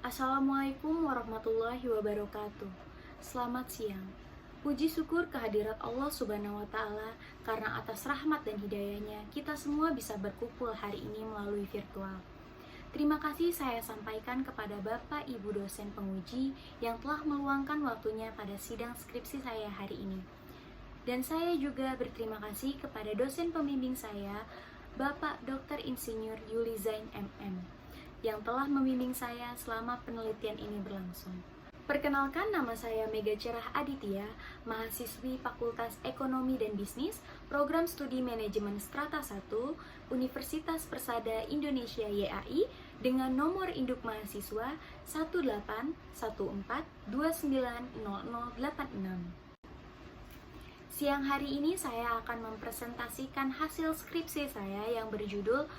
Assalamualaikum warahmatullahi wabarakatuh. Selamat siang. Puji syukur kehadirat Allah Subhanahu wa Ta'ala, karena atas rahmat dan hidayahnya kita semua bisa berkumpul hari ini melalui virtual. Terima kasih saya sampaikan kepada Bapak Ibu dosen penguji yang telah meluangkan waktunya pada sidang skripsi saya hari ini. Dan saya juga berterima kasih kepada dosen pembimbing saya, Bapak Dr. Insinyur Yulizain MM, yang telah membimbing saya selama penelitian ini berlangsung. Perkenalkan, nama saya Mega Cerah Aditya, mahasiswi Fakultas Ekonomi dan Bisnis, Program Studi Manajemen Strata 1, Universitas Persada Indonesia YAI, dengan nomor induk mahasiswa 18142900086. Siang hari ini saya akan mempresentasikan hasil skripsi saya yang berjudul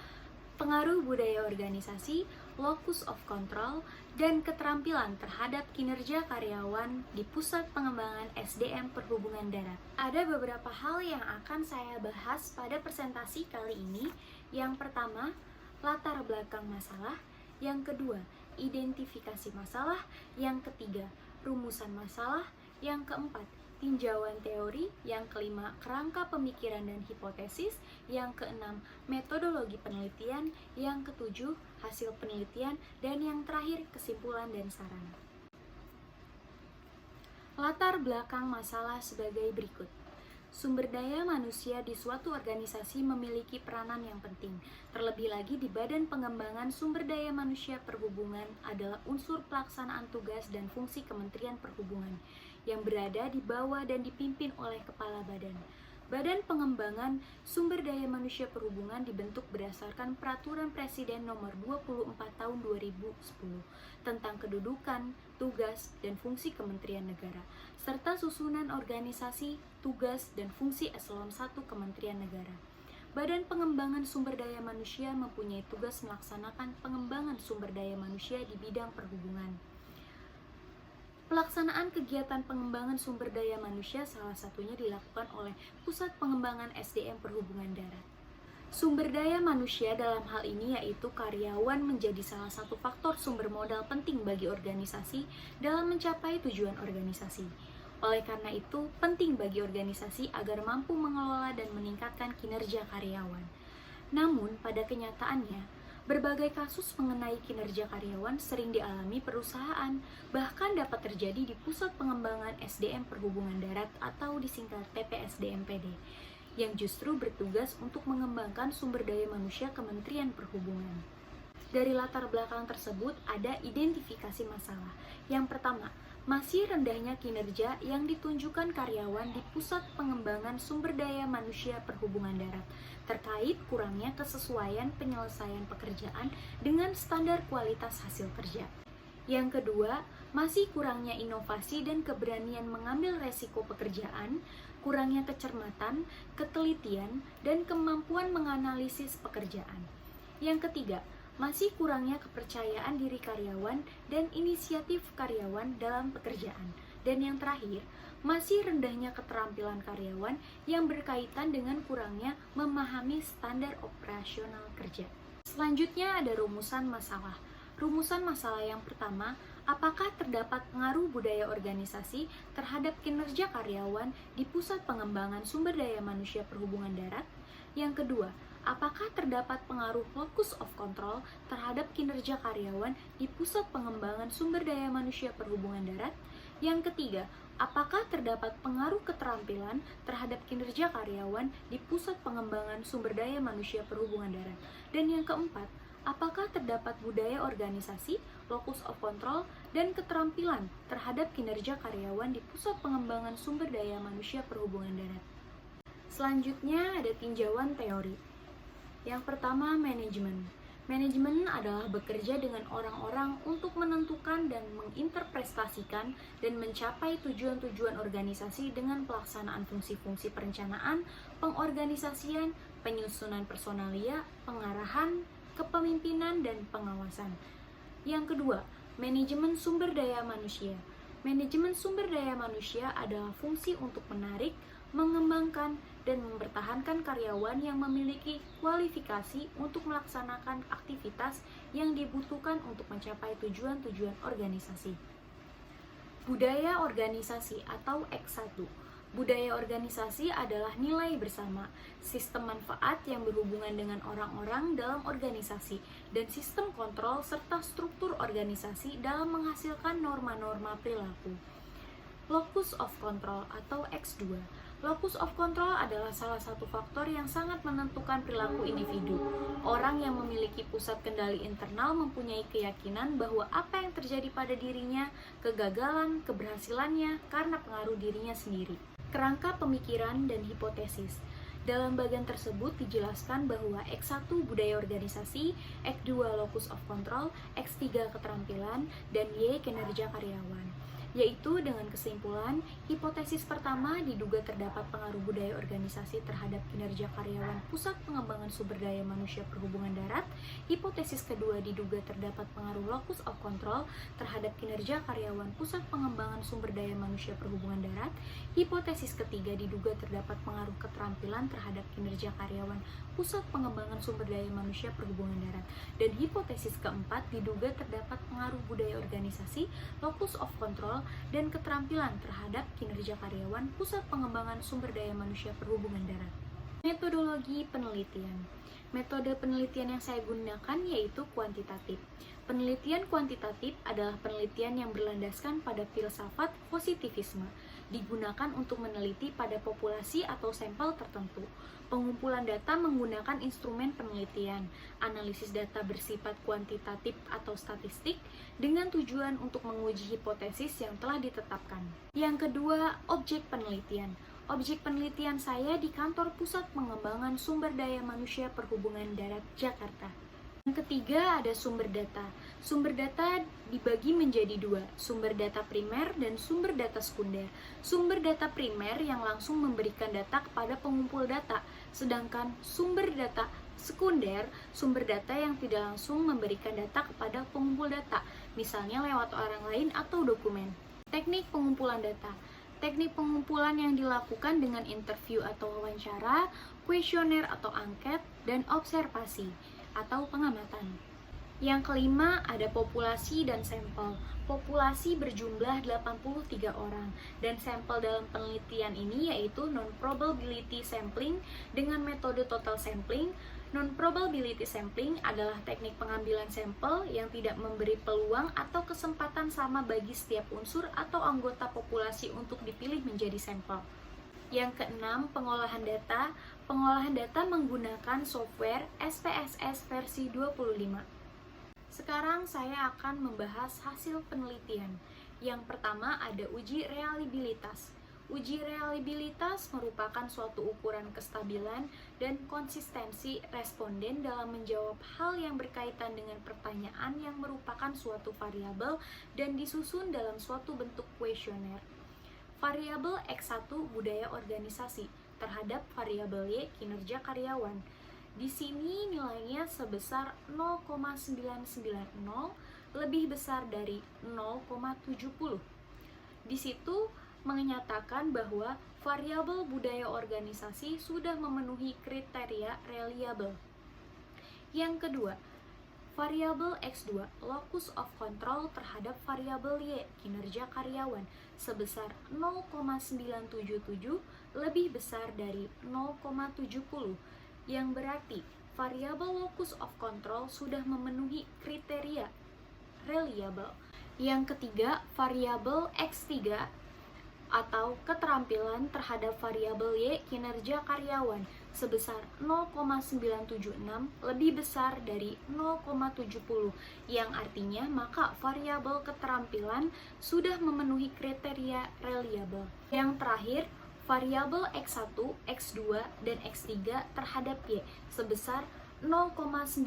Pengaruh Budaya Organisasi, Locus of Control, dan Keterampilan Terhadap Kinerja Karyawan di Pusat Pengembangan SDM Perhubungan Darat. Ada beberapa hal yang akan saya bahas pada presentasi kali ini. Yang pertama, latar belakang masalah. Yang kedua, identifikasi masalah. Yang ketiga, rumusan masalah. Yang keempat, tinjauan teori. Yang kelima, kerangka pemikiran dan hipotesis. Yang keenam, metodologi penelitian. Yang ketujuh, hasil penelitian. Dan yang terakhir, kesimpulan dan saran. Latar belakang masalah sebagai berikut. Sumber daya manusia di suatu organisasi memiliki peranan yang penting. Terlebih lagi di Badan Pengembangan Sumber Daya Manusia Perhubungan adalah unsur pelaksanaan tugas dan fungsi Kementerian Perhubungan yang berada di bawah dan dipimpin oleh Kepala Badan. Badan Pengembangan Sumber Daya Manusia Perhubungan dibentuk berdasarkan Peraturan Presiden Nomor 24 Tahun 2010 tentang kedudukan, tugas, dan fungsi Kementerian Negara, serta susunan organisasi, tugas, dan fungsi Eselon 1 Kementerian Negara. Badan Pengembangan Sumber Daya Manusia mempunyai tugas melaksanakan pengembangan sumber daya manusia di bidang perhubungan. Pelaksanaan kegiatan pengembangan sumber daya manusia salah satunya dilakukan oleh Pusat Pengembangan SDM Perhubungan Darat. Sumber daya manusia dalam hal ini yaitu karyawan menjadi salah satu faktor sumber modal penting bagi organisasi dalam mencapai tujuan organisasi. Oleh karena itu, penting bagi organisasi agar mampu mengelola dan meningkatkan kinerja karyawan. Namun, pada kenyataannya, berbagai kasus mengenai kinerja karyawan sering dialami perusahaan, bahkan dapat terjadi di Pusat Pengembangan SDM Perhubungan Darat atau disingkat PPSDMPD, yang justru bertugas untuk mengembangkan sumber daya manusia Kementerian Perhubungan. Dari latar belakang tersebut ada identifikasi masalah. Yang pertama, masih rendahnya kinerja yang ditunjukkan karyawan di Pusat Pengembangan Sumber Daya Manusia Perhubungan Darat terkait kurangnya kesesuaian penyelesaian pekerjaan dengan standar kualitas hasil kerja. Yang kedua, masih kurangnya inovasi dan keberanian mengambil resiko pekerjaan, kurangnya kecermatan, ketelitian, dan kemampuan menganalisis pekerjaan. Yang ketiga, masih kurangnya kepercayaan diri karyawan dan inisiatif karyawan dalam pekerjaan. Dan yang terakhir, masih rendahnya keterampilan karyawan yang berkaitan dengan kurangnya memahami standar operasional kerja. Selanjutnya ada rumusan masalah. Rumusan masalah yang pertama, apakah terdapat pengaruh budaya organisasi terhadap kinerja karyawan di Pusat Pengembangan Sumber Daya Manusia Perhubungan Darat? Yang kedua, apakah terdapat pengaruh locus of control terhadap kinerja karyawan di Pusat Pengembangan Sumber Daya Manusia Perhubungan Darat? Yang ketiga, apakah terdapat pengaruh keterampilan terhadap kinerja karyawan di Pusat Pengembangan Sumber Daya Manusia Perhubungan Darat? Dan yang keempat, apakah terdapat budaya organisasi, locus of control, dan keterampilan terhadap kinerja karyawan di Pusat Pengembangan Sumber Daya Manusia Perhubungan Darat? Selanjutnya ada tinjauan teori. Yang pertama, manajemen. Manajemen adalah bekerja dengan orang-orang untuk menentukan dan menginterpretasikan dan mencapai tujuan-tujuan organisasi dengan pelaksanaan fungsi-fungsi perencanaan, pengorganisasian, penyusunan personalia, pengarahan, kepemimpinan, dan pengawasan. Yang kedua, manajemen sumber daya manusia. Manajemen sumber daya manusia adalah fungsi untuk menarik, mengembangkan, dan mempertahankan karyawan yang memiliki kualifikasi untuk melaksanakan aktivitas yang dibutuhkan untuk mencapai tujuan-tujuan organisasi. Budaya organisasi atau X1. Budaya organisasi adalah nilai bersama, sistem manfaat yang berhubungan dengan orang-orang dalam organisasi, dan sistem kontrol serta struktur organisasi dalam menghasilkan norma-norma perilaku. Locus of control atau X2. Locus of control adalah salah satu faktor yang sangat menentukan perilaku individu. Orang yang memiliki pusat kendali internal mempunyai keyakinan bahwa apa yang terjadi pada dirinya, kegagalan, keberhasilannya, karena pengaruh dirinya sendiri. Kerangka pemikiran dan hipotesis. Dalam bagian tersebut dijelaskan bahwa X1 budaya organisasi, X2 locus of control, X3 keterampilan, dan Y kinerja karyawan. Yaitu dengan kesimpulan, hipotesis pertama diduga terdapat pengaruh budaya organisasi terhadap kinerja karyawan Pusat Pengembangan Sumber Daya Manusia Perhubungan Darat. Hipotesis kedua diduga terdapat pengaruh locus of control terhadap kinerja karyawan Pusat Pengembangan Sumber Daya Manusia Perhubungan Darat. Hipotesis ketiga diduga terdapat pengaruh keterampilan terhadap kinerja karyawan Pusat Pengembangan Sumber Daya Manusia Perhubungan Darat. Dan hipotesis keempat diduga terdapat pengaruh budaya organisasi, locus of control, dan keterampilan terhadap kinerja karyawan Pusat Pengembangan Sumber Daya Manusia Perhubungan Darat. Metodologi penelitian. Metode penelitian yang saya gunakan yaitu kuantitatif. Penelitian kuantitatif adalah penelitian yang berlandaskan pada filsafat positivisme, digunakan untuk meneliti pada populasi atau sampel tertentu. Pengumpulan data menggunakan instrumen penelitian, analisis data bersifat kuantitatif atau statistik, dengan tujuan untuk menguji hipotesis yang telah ditetapkan. Yang kedua, objek penelitian. Objek penelitian saya di Kantor Pusat Pengembangan Sumber Daya Manusia Perhubungan Darat, Jakarta. Yang ketiga ada sumber data. Sumber data dibagi menjadi dua, sumber data primer dan sumber data sekunder. Sumber data primer yang langsung memberikan data kepada pengumpul data, sedangkan sumber data sekunder, sumber data yang tidak langsung memberikan data kepada pengumpul data, misalnya lewat orang lain atau dokumen. Teknik pengumpulan data. Teknik pengumpulan yang dilakukan dengan interview atau wawancara, kuesioner atau angket, dan observasi atau pengamatan. Yang kelima ada populasi dan sampel. Populasi berjumlah 83 orang dan sampel dalam penelitian ini yaitu non-probability sampling dengan metode total sampling. Non-probability sampling adalah teknik pengambilan sampel yang tidak memberi peluang atau kesempatan sama bagi setiap unsur atau anggota populasi untuk dipilih menjadi sampel. Yang keenam, pengolahan data. Pengolahan data menggunakan software SPSS versi 25. Sekarang saya akan membahas hasil penelitian. Yang pertama ada uji reliabilitas. Uji reliabilitas merupakan suatu ukuran kestabilan dan konsistensi responden dalam menjawab hal yang berkaitan dengan pertanyaan yang merupakan suatu variabel dan disusun dalam suatu bentuk kuesioner. Variabel X1 budaya organisasi terhadap variabel Y kinerja karyawan. Di sini nilainya sebesar 0,990 lebih besar dari 0,70. Di situ menyatakan bahwa variabel budaya organisasi sudah memenuhi kriteria reliable. Yang kedua, variabel X2 locus of control terhadap variabel Y kinerja karyawan sebesar 0,977 lebih besar dari 0,70, yang berarti variabel locus of control sudah memenuhi kriteria reliable. Yang ketiga, variabel X3 atau keterampilan terhadap variabel Y kinerja karyawan sebesar 0,976 lebih besar dari 0,70, yang artinya maka variabel keterampilan sudah memenuhi kriteria reliable. Yang terakhir, variabel X1, X2, dan X3 terhadap Y sebesar 0,985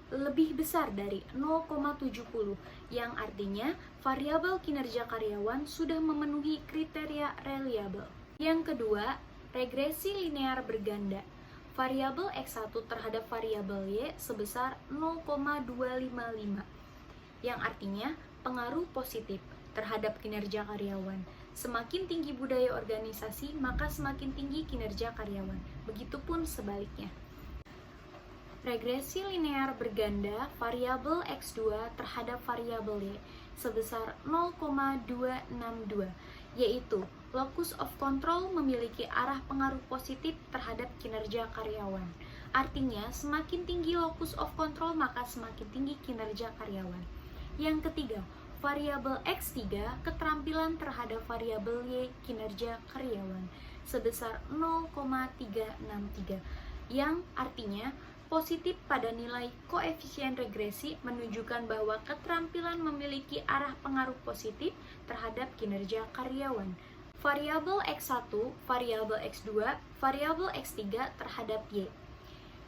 lebih besar dari 0,70, yang artinya variabel kinerja karyawan sudah memenuhi kriteria reliable. Yang kedua, regresi linear berganda. Variabel X1 terhadap variabel Y sebesar 0,255, yang artinya pengaruh positif terhadap kinerja karyawan. Semakin tinggi budaya organisasi, maka semakin tinggi kinerja karyawan. Begitupun sebaliknya. Regresi linear berganda variabel X2 terhadap variabel Y sebesar 0,262, yaitu locus of control memiliki arah pengaruh positif terhadap kinerja karyawan. Artinya, semakin tinggi locus of control maka semakin tinggi kinerja karyawan. Yang ketiga, variabel X3 keterampilan terhadap variabel Y kinerja karyawan sebesar 0,363, yang artinya positif pada nilai koefisien regresi menunjukkan bahwa keterampilan memiliki arah pengaruh positif terhadap kinerja karyawan. Variabel X1, variabel X2, variabel X3 terhadap Y.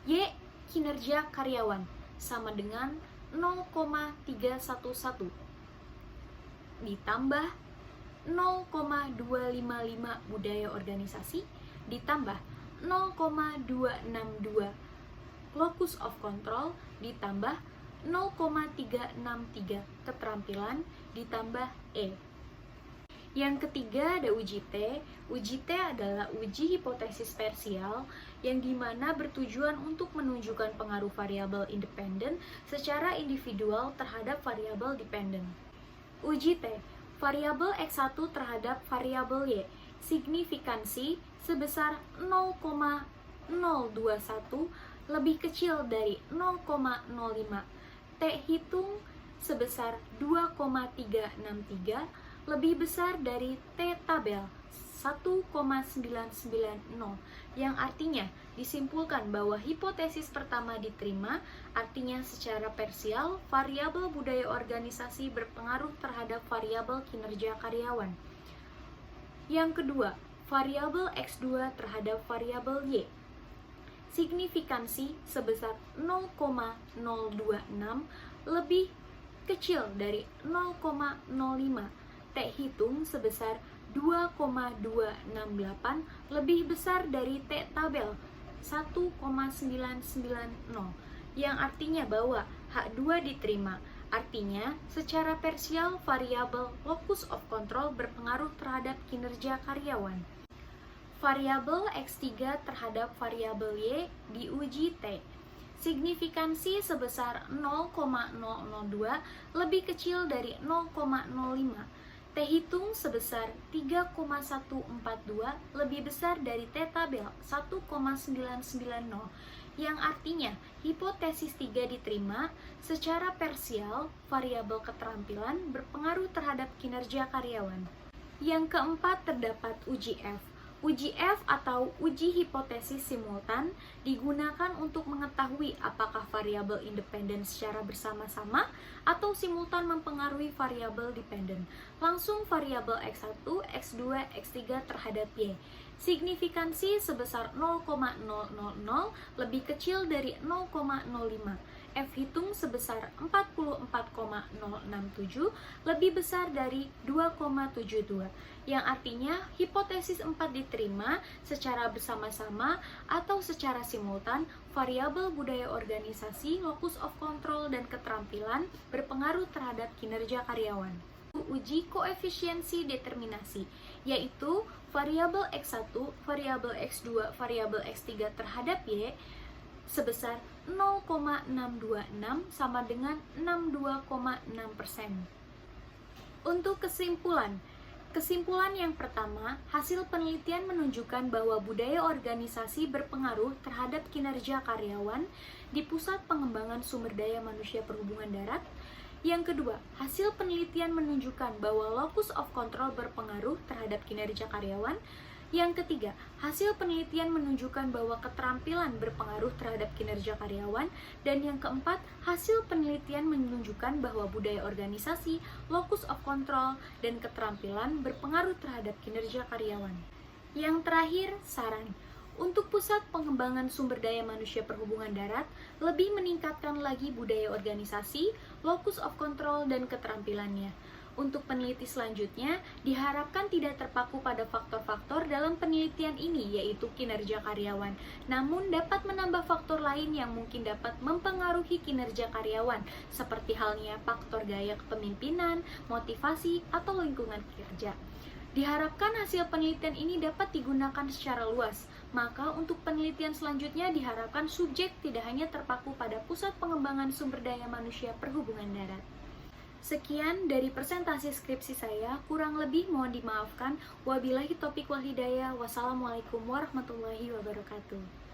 Y kinerja karyawan sama dengan 0,311 ditambah 0,255 budaya organisasi ditambah 0,262 locus of control ditambah 0,363 keterampilan ditambah E. Yang ketiga ada uji T. Uji T adalah uji hipotesis parsial yang dimana bertujuan untuk menunjukkan pengaruh variabel independen secara individual terhadap variabel dependen. Uji T, variabel X1 terhadap variabel Y, signifikansi sebesar 0,021 lebih kecil dari 0,05. T hitung sebesar 2,363 lebih besar dari T tabel 1,990, yang artinya disimpulkan bahwa hipotesis pertama diterima, artinya secara parsial variabel budaya organisasi berpengaruh terhadap variabel kinerja karyawan. Yang kedua, variabel X2 terhadap variabel Y, signifikansi sebesar 0,026 lebih kecil dari 0,05. T hitung sebesar 2,268 lebih besar dari T tabel 1,990, yang artinya bahwa H2 diterima. Artinya, secara parsial variabel locus of control berpengaruh terhadap kinerja karyawan. Variabel X3 terhadap variabel Y diuji T. Signifikansi sebesar 0,002 lebih kecil dari 0,05. T hitung sebesar 3,142 lebih besar dari T tabel 1,990, yang artinya hipotesis 3 diterima. Secara parsial variabel keterampilan berpengaruh terhadap kinerja karyawan. Yang keempat terdapat uji F. Uji F atau uji hipotesis simultan digunakan untuk mengetahui apakah variabel independen secara bersama-sama atau simultan mempengaruhi variabel dependen. Langsung variabel X1, X2, X3 terhadap Y. Signifikansi sebesar 0,000 lebih kecil dari 0,05. F hitung sebesar 44,067 lebih besar dari 2,72, yang artinya hipotesis 4 diterima secara bersama-sama atau secara simultan. Variabel budaya organisasi, locus of control, dan keterampilan berpengaruh terhadap kinerja karyawan. Uji koefisiensi determinasi, yaitu variabel X1, variabel X2, variabel X3 terhadap Y sebesar 0,626 sama dengan 62,6%. Untuk kesimpulan yang pertama, hasil penelitian menunjukkan bahwa budaya organisasi berpengaruh terhadap kinerja karyawan di Pusat Pengembangan Sumber Daya Manusia Perhubungan Darat. Yang kedua, hasil penelitian menunjukkan bahwa locus of control berpengaruh terhadap kinerja karyawan. Yang ketiga, hasil penelitian menunjukkan bahwa keterampilan berpengaruh terhadap kinerja karyawan. Dan yang keempat, hasil penelitian menunjukkan bahwa budaya organisasi, locus of control, dan keterampilan berpengaruh terhadap kinerja karyawan. Yang terakhir, saran. Untuk Pusat Pengembangan Sumber Daya Manusia Perhubungan Darat, lebih meningkatkan lagi budaya organisasi, locus of control, dan keterampilannya. Untuk peneliti selanjutnya, diharapkan tidak terpaku pada faktor-faktor dalam penelitian ini, yaitu kinerja karyawan, namun dapat menambah faktor lain yang mungkin dapat mempengaruhi kinerja karyawan, seperti halnya faktor gaya kepemimpinan, motivasi, atau lingkungan kerja. Diharapkan hasil penelitian ini dapat digunakan secara luas, Maka untuk penelitian selanjutnya diharapkan subjek tidak hanya terpaku pada Pusat Pengembangan Sumber Daya Manusia Perhubungan Darat. Sekian dari presentasi skripsi saya, kurang lebih mohon dimaafkan. Wabillahi taufiq wal hidayah. Wassalamualaikum warahmatullahi wabarakatuh.